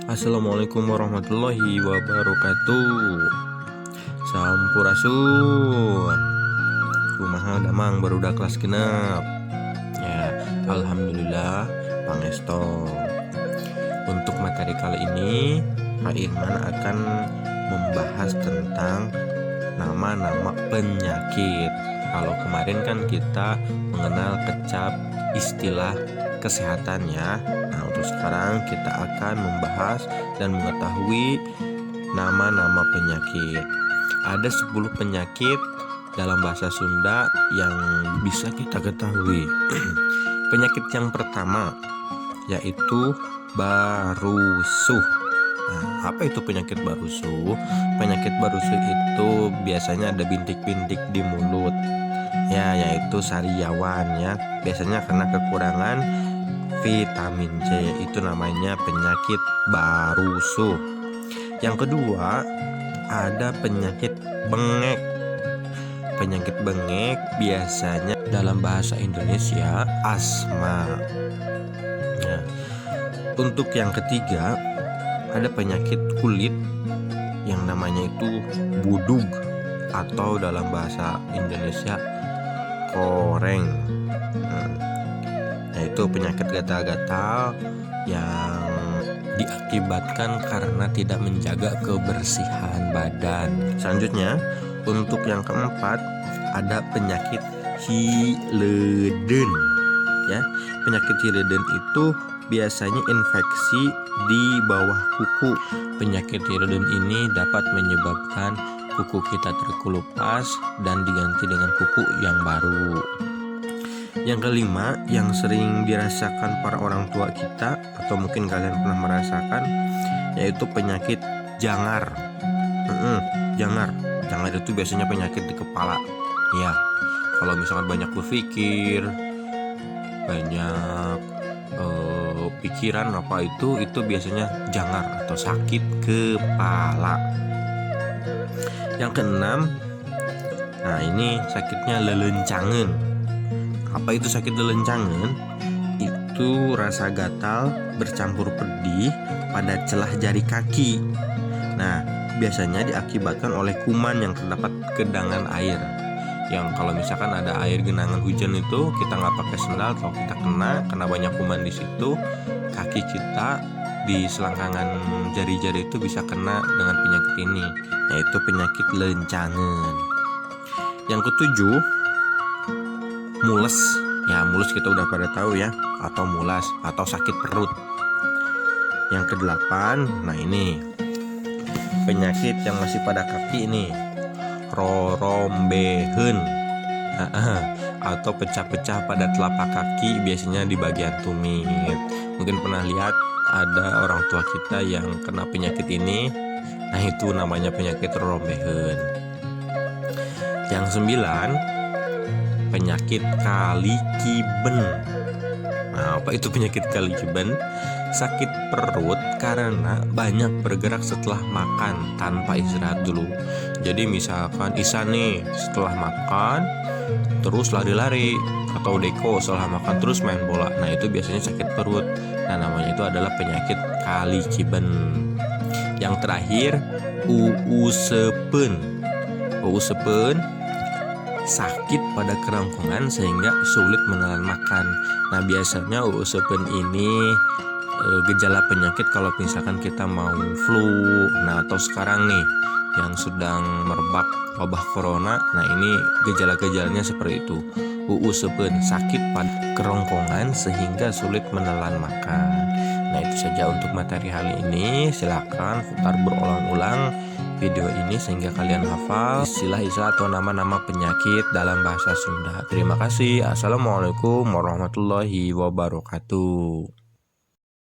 Assalamualaikum warahmatullahi wabarakatuh. Sampurasun. Kumaha damang barudak kelas genep. Ya, alhamdulillah pangesto. Untuk materi kali ini, Pak Irman akan membahas tentang nama-nama penyakit. Kalau kemarin kan kita mengenal kecap istilah kesehatan ya. Nah, untuk sekarang kita akan membahas dan mengetahui nama-nama penyakit. Ada 10 penyakit dalam bahasa Sunda yang bisa kita ketahui. Penyakit yang pertama yaitu barusuh. Nah, apa itu penyakit barusuh? Penyakit barusuh itu biasanya ada bintik-bintik di mulut. Ya, yaitu sariawan ya. Biasanya karena kekurangan vitamin C, itu namanya penyakit barusuh. Yang kedua, ada penyakit bengek. Penyakit bengek biasanya dalam bahasa Indonesia asma. Nah, untuk yang ketiga, ada penyakit kulit yang namanya itu budug atau dalam bahasa Indonesia koreng. Yaitu penyakit gatal-gatal yang diakibatkan karena tidak menjaga kebersihan badan. Selanjutnya, untuk yang keempat ada penyakit Hileden. Ya, penyakit Hileden itu biasanya infeksi di bawah kuku. Penyakit Hileden ini dapat menyebabkan kuku kita terkelupas dan diganti dengan kuku yang baru. Yang kelima, yang sering dirasakan para orang tua kita atau mungkin kalian pernah merasakan, yaitu penyakit jangar. Jangar itu biasanya penyakit di kepala. Ya, kalau misalkan banyak berpikir, banyak pikiran apa itu biasanya jangar atau sakit kepala. Yang keenam, nah ini sakitnya lelencangan. Apa itu sakit lelencangan? Itu rasa gatal bercampur pedih pada celah jari kaki. Nah, biasanya diakibatkan oleh kuman yang terdapat gedangan air. Yang kalau misalkan ada air genangan hujan itu kita nggak pakai sendal atau kita kena banyak kuman di situ, kaki kita di selangkangan jari-jari itu bisa kena dengan penyakit ini, yaitu penyakit lelencangan. Yang ketujuh, mules. Ya, mules kita udah pada tahu ya, atau mulas atau sakit perut. Yang kedelapan, nah ini penyakit yang masih pada kaki ini, rorombehen atau pecah-pecah pada telapak kaki, biasanya di bagian tumit. Mungkin pernah lihat ada orang tua kita yang kena penyakit ini. Nah, itu namanya penyakit rorombehen. Yang 9, penyakit kalikiben. Nah, apa itu penyakit kalikiben? Sakit perut karena banyak bergerak setelah makan tanpa istirahat dulu. Jadi misalkan Isan nih setelah makan terus lari-lari, atau Deko setelah makan terus main bola. Nah, itu biasanya sakit perut. Nah, namanya itu adalah penyakit kalikiben. Yang terakhir, uusepen. Uusepen sakit pada kerongkongan sehingga sulit menelan makan. Nah, biasanya uusepen ini gejala penyakit kalau misalkan kita mau flu. Nah, atau sekarang nih yang sedang merebak wabah corona. Nah, ini gejala-gejalanya seperti itu. Uusepen, sakit pada kerongkongan sehingga sulit menelan makan. Nah, itu saja untuk materi hari ini. Silakan putar berulang-ulang video ini sehingga kalian hafal istilah-istilah atau nama-nama penyakit dalam bahasa Sunda. Terima kasih. Assalamualaikum warahmatullahi wabarakatuh.